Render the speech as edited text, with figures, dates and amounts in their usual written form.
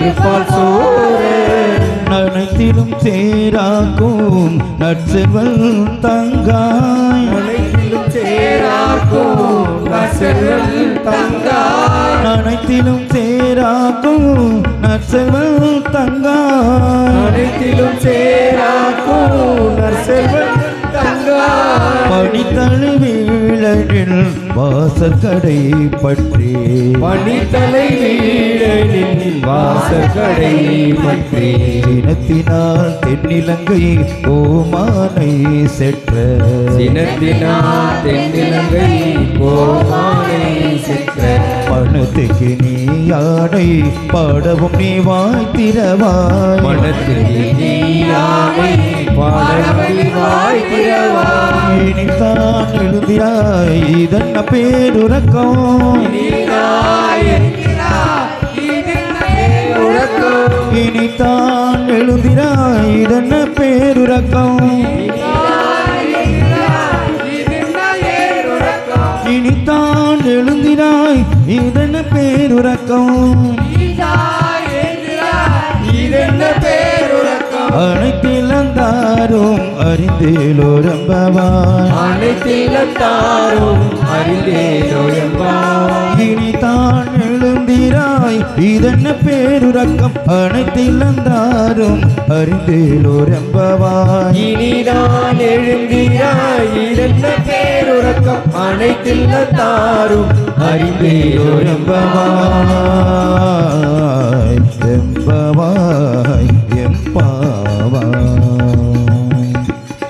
திருப்பால் சோறு அனைத்திலும் சேராக்கும் நற்செல்வல் தங்காய் அனைத்திலும் சேராக்கும் நற்செல்வல் தங்காய் அனைத்திலும் சேராக்கும் நற்செல்வல் தங்காய் அனைத்திலும் சேராக்கும் நற்செல்வல் தங்காய் பணித்தழு வீழனில் வாசற்கடை பற்றி பணித்தலை வீழனில் வாசற்கடை பற்றி சினத்தினால் தென்னிலங்கை ஓமானை செற்ற சினத்தினால் தென்னிலங்கை ஓமானை செற்ற மனத்துக்கு நீ யானை பாடவும் நீ வாய்த்திரவாய் மனத்துக்கு நீ யானை பாடவும் வாய் திறவாய் இனிதான் எழுதியாய் இதன்ன பேருறக்கம் இனிதான் எழுதினாய் இதன்ன பேருறக்கம் இனித்தான் எழுந்தினாய் இதென்ன பேருறக்கம் அனைத்திலந்தாரும் அறிந்தேலோரம்பவாய் அனைத்திலத்தாரும் அறிந்தேலோரம்பவாய் இனிதான் எழுந்திராய் இதென்ன பேருறக்கம் அனைத்திலந்தாரும் அறிந்தேலோரம்பவாய் இனிதான் எழுந்திராய் இதென்ன பேருறக்கம் அனைத்திலத்தாரும் அறிந்தேலோரம்பவாய் எம்பவாய்